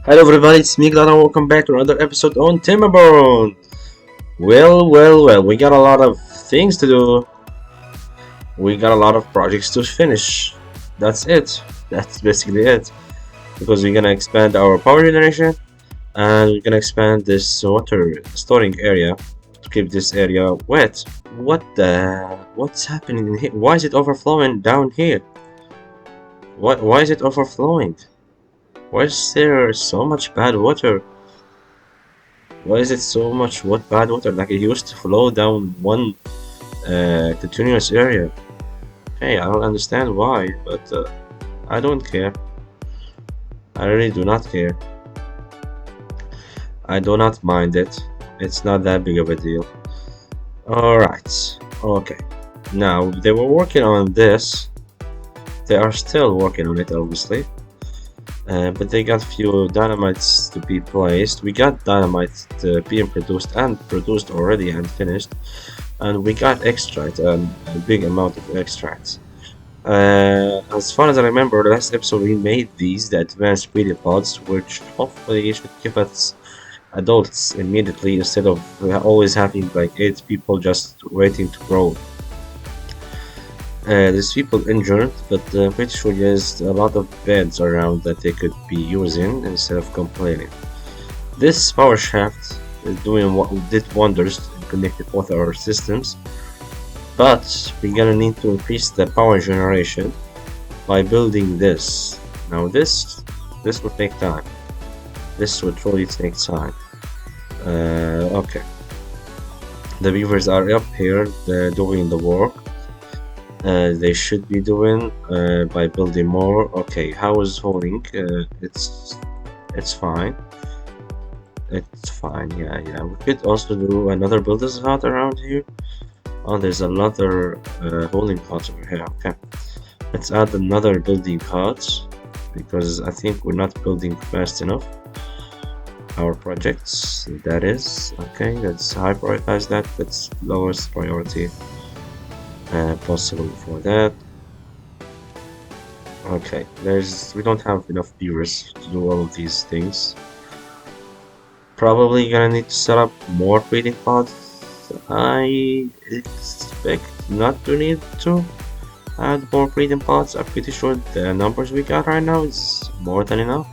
Hello everybody, it's me Glad and welcome back to another episode on Timberborn. Well, we got a lot of things to do. We got a lot of projects to finish. That's it. That's basically it. Because we're gonna expand our power generation and we're gonna expand this water storing area to keep this area wet. What's happening here? Why is it overflowing down here? Why is it overflowing? Why is there so much bad water? Why is it so much bad water? Like it used to flow down one continuous area. Hey, I don't understand why, but I don't care. I really do not care. I do not mind it. It's not that big of a deal. Alright, okay. Now, they were working on this. They are still working on it, obviously. But they got few dynamites to be placed. We got dynamite being produced already and finished, and we got extract, a big amount of extracts. As far as I remember, last episode we made the advanced breeding pods, which hopefully should give us adults immediately instead of always having like 8 people just waiting to grow. There's people injured, but I'm pretty sure there's a lot of beds around that they could be using instead of complaining. This power shaft is doing what did wonders to connect both our systems, but we're gonna need to increase the power generation by building this. Now this will take time. This will truly take time. Okay. The beavers are up here, they're doing the work. They should be doing by building more. Okay, how is holding? It's fine. It's fine. Yeah. We could also do another builder's hut around here. Oh, there's another holding pot over here. Okay, let's add another building hut because I think we're not building fast enough. Our projects, that is okay. Let's high prioritize that. That's lowest priority possible for that. Okay, we don't have enough beavers to do all of these things. Probably gonna need to set up more breeding pods. I expect not to need to add more breeding pods. I'm pretty sure the numbers we got right now is more than enough.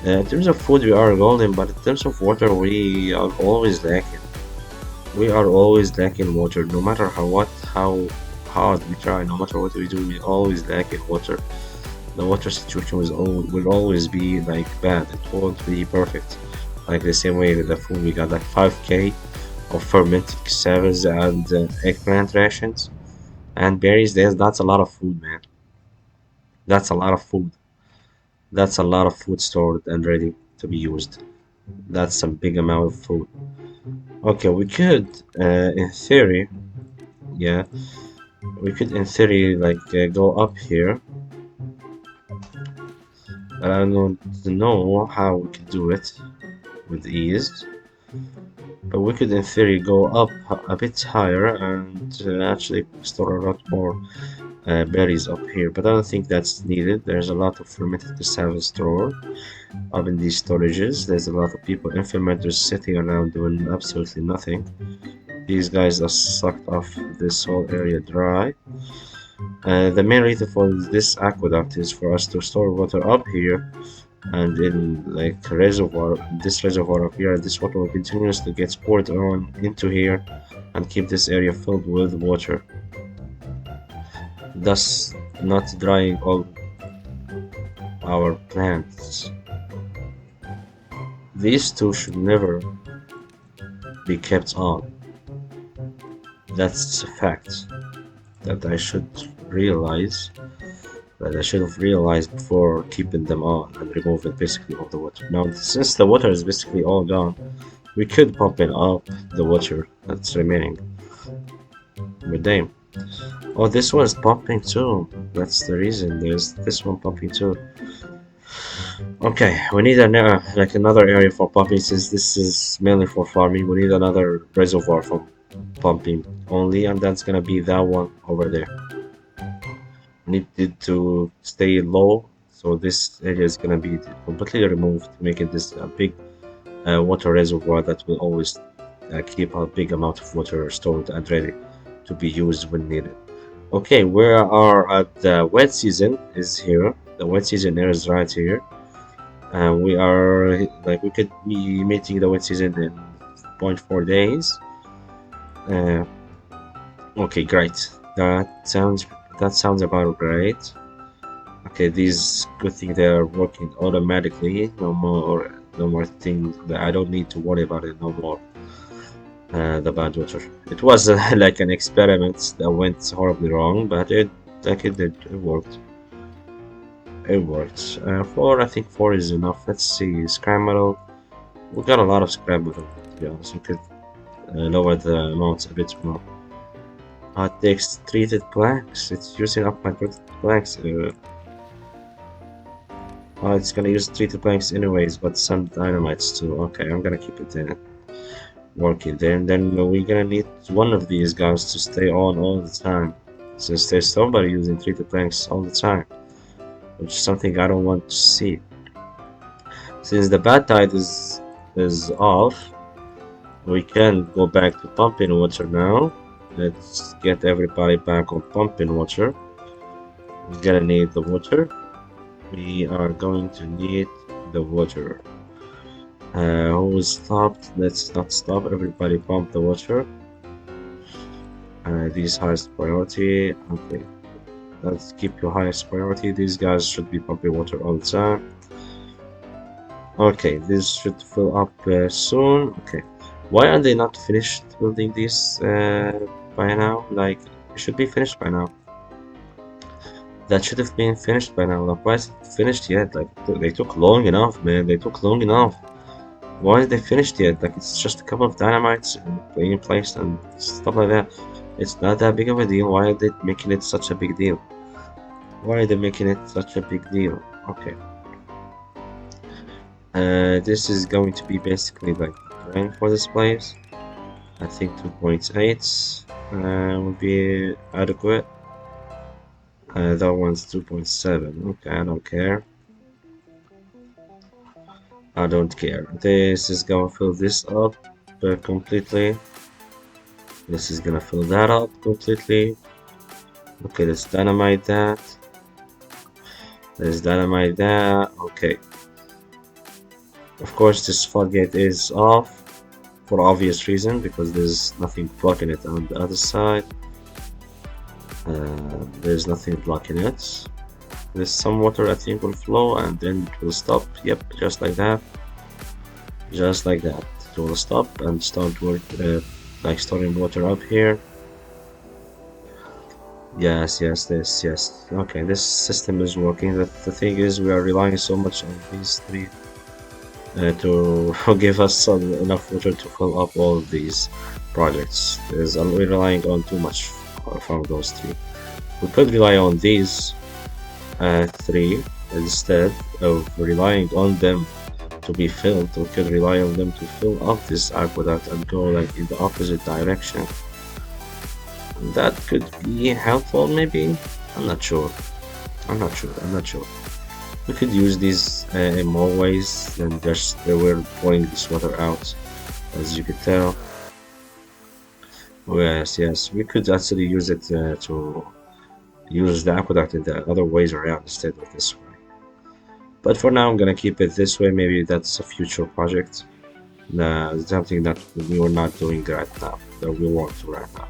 In terms of food we are golden, but in terms of water we are always lacking. We are always lacking water, no matter how hard we try, no matter what we do, we always lack in water. The water situation will always be like bad. It won't be perfect. Like the same way with the food, we got like 5k of fermented cassavas and eggplant rations and berries. That's a lot of food, man. That's a lot of food. That's a lot of food stored and ready to be used. That's a big amount of food. Okay, we could, in theory, yeah, we could in theory like go up here. But I don't know how we could do it with ease. But we could in theory go up a bit higher and actually store a lot more berries up here. But I don't think that's needed. There's a lot of fermented cassava stored up in these storages. There's a lot of people in fermenters sitting around doing absolutely nothing. These guys are sucked off this whole area dry. The main reason for this aqueduct is for us to store water up here and in like this reservoir up here. This water will continuously get poured on into here and keep this area filled with water, thus not drying all our plants. These two should never be kept on. That's a fact that I should realize, that I should have realized before keeping them on and removing basically all the water. Now, since the water is basically all gone, we could pump in up the water that's remaining. But damn. Oh, this one's pumping too. That's the reason. There's this one pumping too. Okay, we need like another area for pumping since this is mainly for farming. We need another reservoir for pumping only, and that's gonna be that one over there. Needed to stay low So this area is gonna be completely removed, making this a big water reservoir that will always keep a big amount of water stored and ready to be used when needed. Okay, we are at the wet season is here. The wet season is right here. And we are like we could be meeting the wet season in 0.4 days. Uh, okay, great. That sounds about right. Okay, these good things they are working automatically. No more things that I don't need to worry about it no more. The bad water. It was like an experiment that went horribly wrong, but it worked. It worked. I think four is enough. Let's see, scrap metal. We got a lot of scrap metal. To be honest, we could lower the amounts a bit more. It takes treated planks. It's using up my treated planks. It's gonna use treated planks anyways, but some dynamites too. Okay, I'm gonna keep it in. Working there, and then we're gonna need one of these guys to stay on all the time, since there's somebody using treated planks all the time, which is something I don't want to see. Since the bad tide is off, we can go back to pumping water now. Let's get everybody back on pumping water. We're gonna need the water. We are going to need the water. Who stopped? Let's not stop. Everybody pump the water. These highest priority. Okay, let's keep your highest priority. These guys should be pumping water all the time. Okay, this should fill up soon. Okay, why are they not finished building this by now? Like, it should be finished by now. That should have been finished by now. Like, why is it finished yet? Like, they took long enough, man. They took long enough. Why are they finished yet? Like, it's just a couple of dynamites being placed and stuff like that. It's not that big of a deal. Why are they making it such a big deal? Why are they making it such a big deal? Okay. This is going to be basically like the terrain for this place. I think 2.8 would be adequate. That one's 2.7. Okay, I don't care. I don't care. This is gonna fill this up completely. This is gonna fill that up completely. Okay, let's dynamite that. Let's dynamite that. Okay. Of course, this floodgate is off for obvious reason because there's nothing blocking it on the other side. There's nothing blocking it. There's some water I think will flow and then it will stop. Yep, just like that. Just like that. It will stop and start work like storing water up here. Yes. Okay, this system is working. The thing is, we are relying so much on these three to give us enough water to fill up all of these projects. We're relying on too much from those three. We could rely on these three instead of relying on them to be filled. We could rely on them to fill up this aqueduct and go like in the opposite direction. That could be helpful, maybe. I'm not sure. We could use these in more ways than just we're pouring this water out, as you could tell. Yes, we could actually use it to use the aqueduct in the other ways around instead of this way. But for now, I'm gonna keep it this way. Maybe that's a future project. Something that we are not doing right now, that we won't do right now.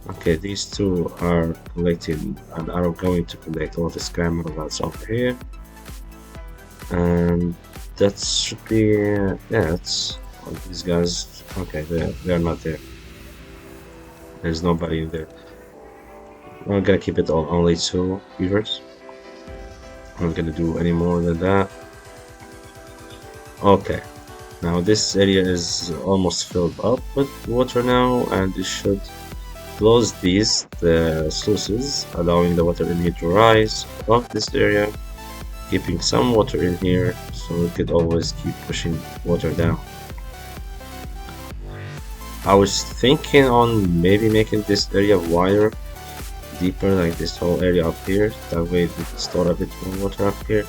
Okay, these two are collecting and are going to collect all the scrap metal that's over here. And that should be, that's all these guys. Okay, they're not there. There's nobody in there. I'm gonna keep it on only 2 beavers. I'm not gonna do any more than that. Okay, now this area is almost filled up with water now, and it should close the sluices, allowing the water in here to rise above this area, keeping some water in here so we could always keep pushing water down. I was thinking on maybe making this area wider, deeper, like this whole area up here. That way we can store a bit more water up here.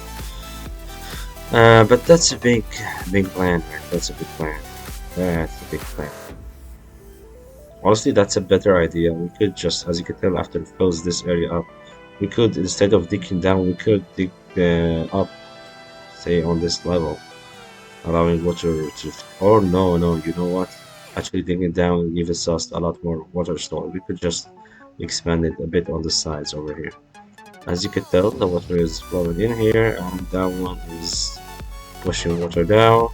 But that's a big plan, man. That's a big plan. That's a big plan. Honestly, that's a better idea. We could just, as you can tell, after it fills this area up, we could, instead of digging down, we could dig up, say, on this level, allowing water to. Or no, you know what? Actually, digging down gives us a lot more water store. We could just expand it a bit on the sides over here. As you can tell, the water is flowing in here, and that one is pushing water down.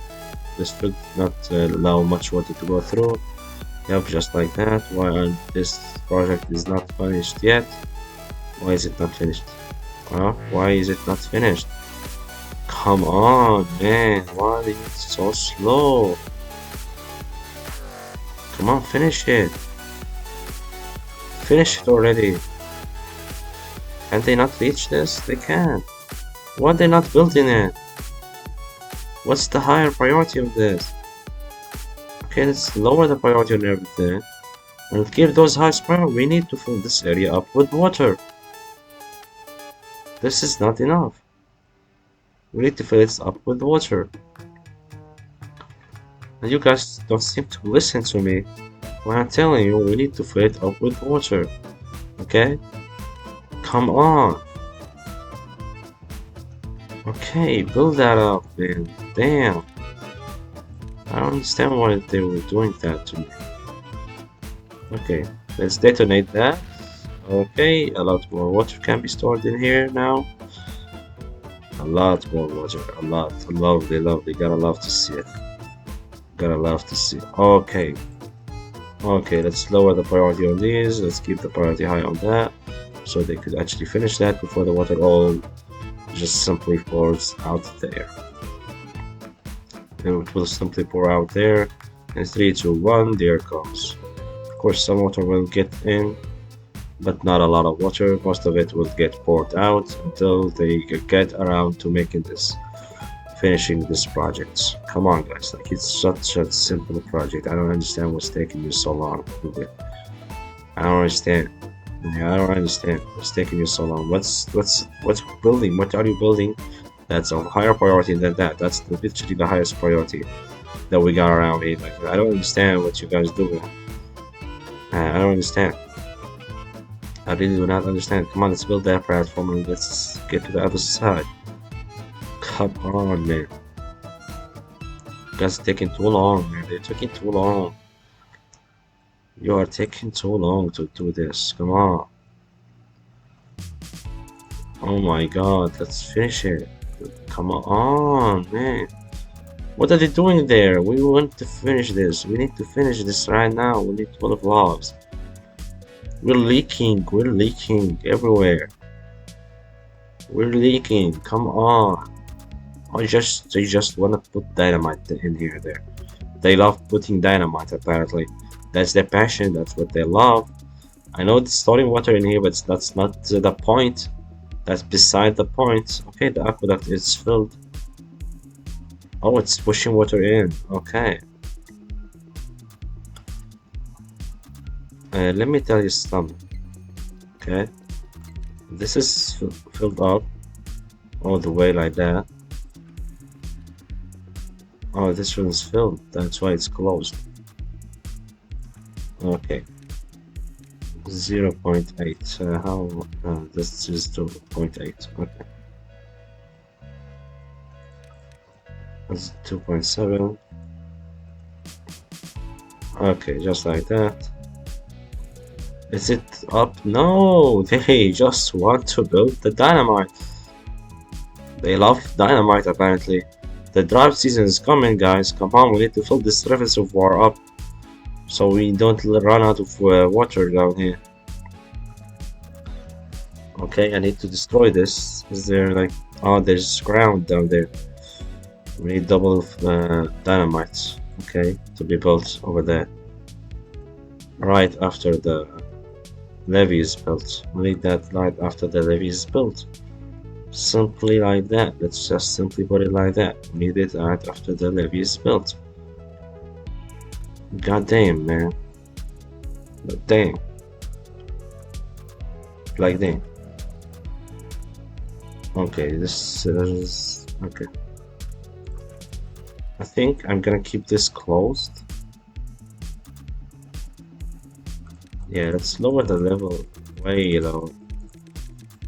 This should not allow much water to go through. Yep, just like that. While this project is not finished yet. Why is it not finished? Why is it not finished? Come on, man. Why are you so slow? Come on, finish it. Finish it already. Can they not reach this? They can. Why are they not building it? What's the higher priority of this? Okay, let's lower the priority on everything and give those highest priority. We need to fill this area up with water. This is not enough. We need to fill it up with water. And you guys don't seem to listen to me when I'm telling you we need to fill it up with water. Okay? Come on. Okay, build that up, man. Damn. I don't understand why they were doing that to me. Okay, let's detonate that. Okay, a lot more water can be stored in here now. A lot more water, a lot. Lovely, lovely. Gotta love to see it. Gotta love to see it. Okay. Okay, let's lower the priority on these. Let's keep the priority high on that, so they could actually finish that before the water all just simply pours out there. And it will simply pour out there. And 3, 2, 1, there it comes. Of course, some water will get in, but not a lot of water. Most of it will get poured out until they get around to making this, finishing this project. Come on, guys! Like, it's such a simple project. I don't understand what's taking you so long. I don't understand. Yeah, I don't understand what's taking you so long. What's building? What are you building? That's a higher priority than that. That's literally the highest priority that we got around here. Like, I don't understand what you guys doing. I don't understand. I really do not understand. Come on, let's build that platform and let's get to the other side. Come on, man. You guys are taking too long, man. They're taking too long. You are taking too long to do this. Come on. Oh my god, let's finish it. Come on, man. What are they doing there? We want to finish this. We need to finish this right now. We need 12 logs. We're leaking everywhere. We're leaking. Come on. They just wanna put dynamite in here there. They love putting dynamite apparently. That's their passion, that's what they love. I know it's storing water in here, but that's not the point. That's beside the point. Okay, the aqueduct is filled. Oh, it's pushing water in. Okay. Let me tell you something. Okay. This is filled up all the way like that. Oh, this one is filled. That's why it's closed. Okay. 0.8. How? This is 2.8. Okay. That's 2.7. Okay, just like that. Is it up? No, they just want to build the dynamite. They love dynamite apparently. The drought season is coming, guys. Come on, we need to fill this reservoir up so we don't run out of water down here. Okay, I need to destroy this. Is there like... Oh, there's ground down there. We need double dynamite, okay, to be built over there. Right after the levee is built. We need that right after the levee is built. Simply like that. Let's just simply put it like that. We need it right after the levee is built. God damn, man. But damn. plugged in. Okay, this is okay. I think I'm gonna keep this closed. Yeah, let's lower the level way low.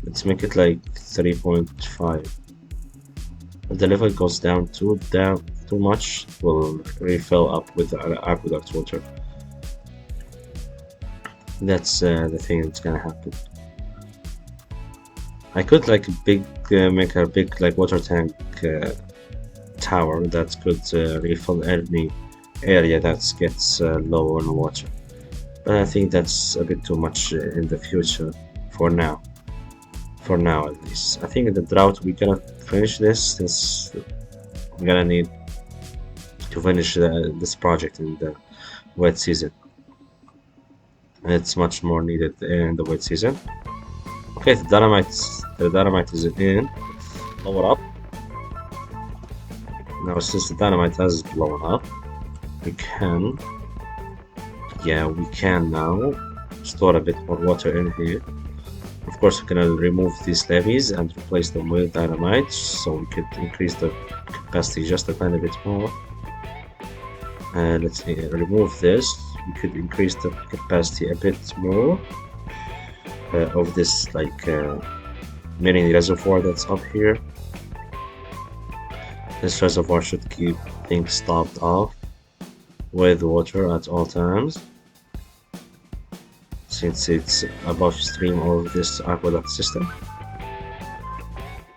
Let's make it like 3.5. If the level goes down too much, it will refill up with the aqueduct water. That's the thing that's gonna happen. I could like make a big like water tank tower that could refill any area that gets low on water. But I think that's a bit too much in the future for now. For now, at least. I think in the drought we're gonna finish this since we're gonna need to finish this project in the wet season. It's much more needed in the wet season. Okay, the dynamite is in. Let's lower up. Now, since the dynamite has blown up, we can now store a bit more water in here. Of course, we're gonna remove these levees and replace them with dynamite, so we could increase the capacity just a tiny bit more. Let's remove this. We could increase the capacity a bit more of this like mini reservoir that's up here. This reservoir should keep things topped off with water at all times, since it's above stream of this aqueduct system.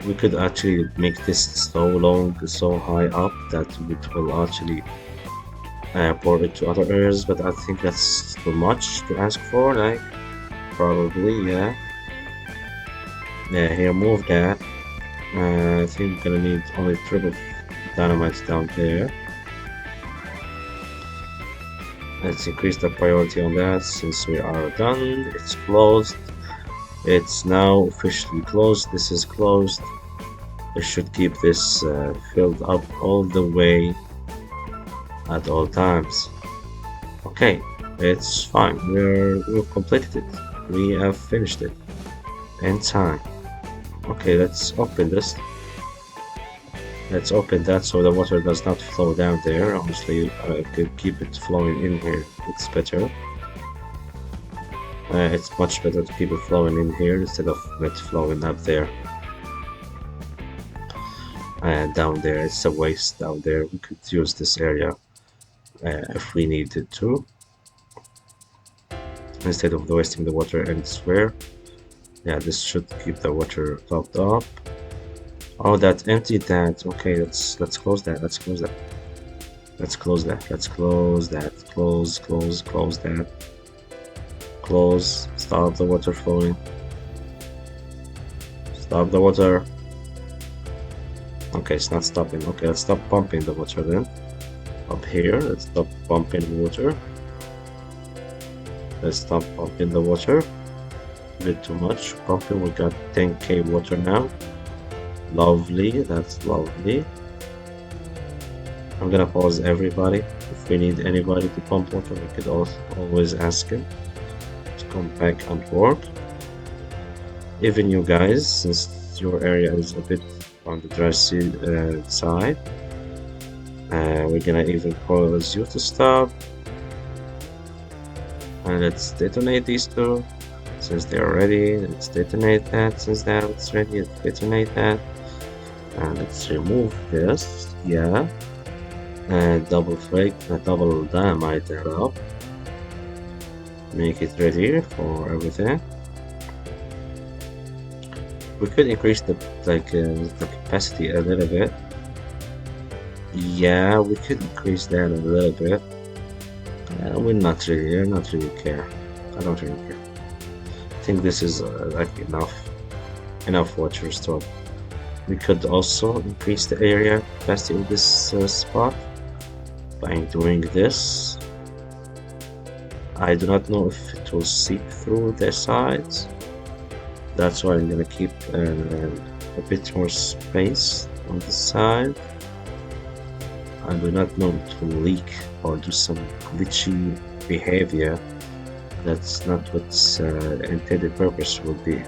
We could actually make this so high up that it will actually pour it to other areas, but I think that's too much to ask for. Like, probably, yeah. Here, move that. I think we're gonna need only triple dynamite down there. Let's increase the priority on that since we are done. It's closed. It's now officially closed. This is closed. We should keep this filled up all the way at all times. Okay, it's fine. We've completed it. We have finished it in time. Okay, let's open this. Let's open that so the water does not flow down there. Honestly, I could keep it flowing in here. It's better. It's much better to keep it flowing in here instead of it flowing up there. And down there, it's a waste down there. We could use this area if we needed to, instead of wasting the water elsewhere. Yeah, this should keep the water topped up. Oh, that emptied that. Okay, let's close that. Let's close that. Let's close that. Let's close that. Close that. Close. Stop the water flowing. Stop the water. Okay, it's not stopping. Okay, let's stop pumping the water then. Up here, let's stop pumping water. Let's stop pumping the water. A bit too much pumping. We got 10k water now. Lovely, that's lovely. I'm gonna pause everybody. If we need anybody to pump water, we could always ask him to come back and work. Even you guys, since your area is a bit on the dry side, we're gonna even pause you to stop. And let's detonate these two since they're ready. Let's detonate that since now it's ready. Let's detonate that. And let's remove this. Yeah. And double dynamite that up. Make it ready for everything. We could increase the capacity a little bit. Yeah, we could increase that a little bit. We're not really care. I don't really care. I think this is like enough water stored. We could also increase the area capacity of this spot by doing this. I do not know if it will seep through the sides. That's why I'm gonna keep a bit more space on the side. I do not know if it will leak or do some glitchy behavior That's not what's intended purpose would be.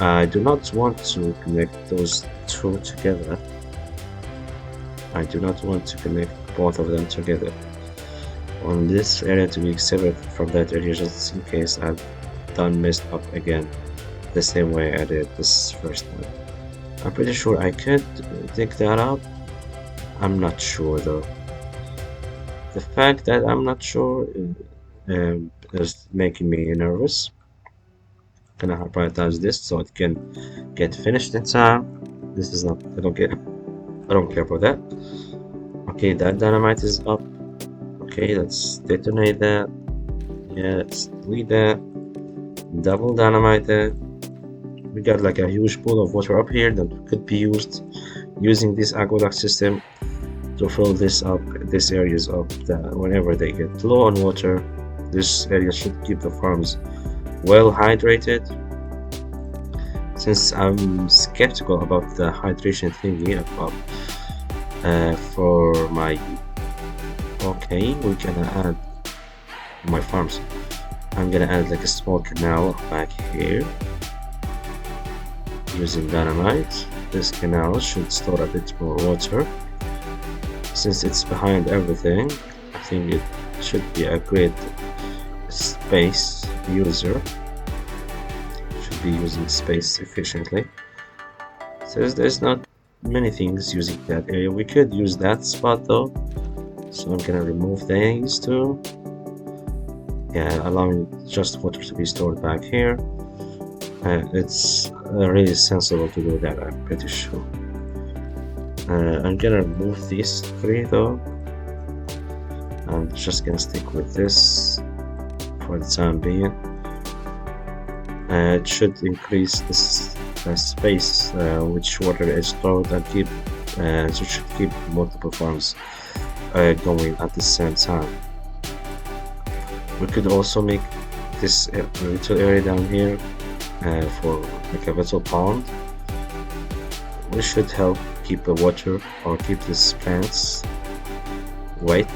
I do not want to connect those two together. I do not want to connect both of them together. On this area to be separate from that area, just in case I've done messed up again the same way I did this first time. I'm pretty sure I could dig that up. I'm not sure though. The fact that I'm not sure is making me nervous. Gonna prioritize this so it can get finished in time. This is not. I don't care about that. Okay, that dynamite is up. Okay, let's detonate that. Yeah, let's delete that. Double dynamite that. We got like a huge pool of water up here that could be used using this aqueduct system to fill this up, this areas up. Whenever they get low on water, this area should keep the farms well hydrated. Since I'm skeptical about the hydration thingy for my we're gonna add my farms. I'm gonna add like a small canal back here using dynamite. This canal should store a bit more water. Since it's behind everything, I think it should be a great space user. Should be using space efficiently. Says there's not many things using that area. We could use that spot though, so I'm gonna remove these two. Yeah, allowing just water to be stored back here. It's really sensible to do that, I'm pretty sure. I'm gonna remove these three though. I'm just gonna stick with this for the time being. It should increase this space which water is stored and keep so should keep multiple farms going at the same time. We could also make this little area down here for like a little pond, which should help keep the water or keep these plants wet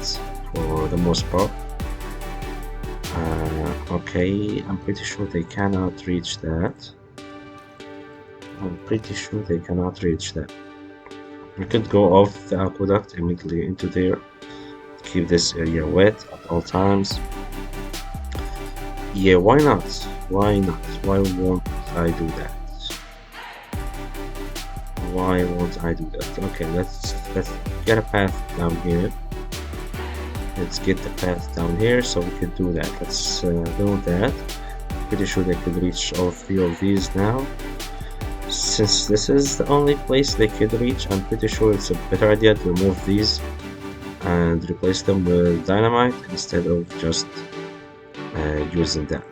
for the most part. Okay, I'm pretty sure they cannot reach that. We could go off the aqueduct immediately into there, keep this area wet at all times. Yeah, why not? Why won't I do that? Why won't I do that? Okay, let's get a path down here. Let's get the path down here so we can do that. Let's do that. Pretty sure they could reach all three of these now. Since this is the only place they could reach, I'm pretty sure it's a better idea to remove these and replace them with dynamite instead of just using that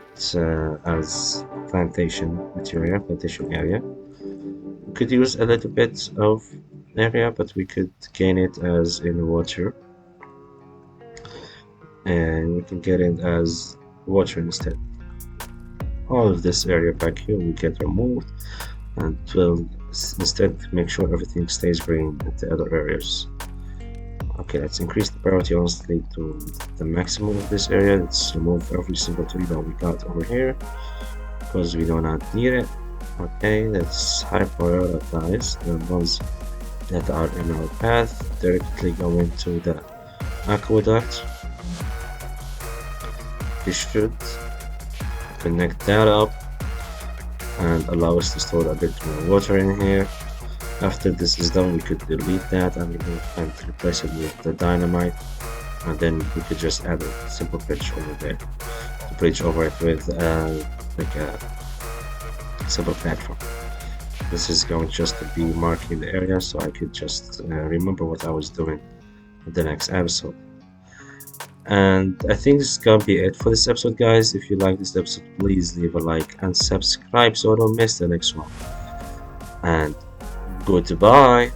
as plantation area. We could use a little bit of area, but we could gain it as in water, and we can get it as water instead. All of this area back here will get removed, and we'll instead make sure everything stays green at the other areas. Okay, let's increase the priority honestly to the maximum of this area. Let's remove every single tree that we got over here because we do not need it. Okay, let's high prioritize the ones that are in our path, directly going to the aqueduct. This should connect that up and allow us to store a bit more water in here. After this is done, we could delete that and replace it with the dynamite, and then we could just add a simple bridge over there to bridge over it with like a simple platform. This is going just to be marking the area so I could just remember what I was doing in the next episode. And I think this is gonna be it for this episode, guys. If you like this episode, please leave a like and subscribe so I don't miss the next one. And goodbye.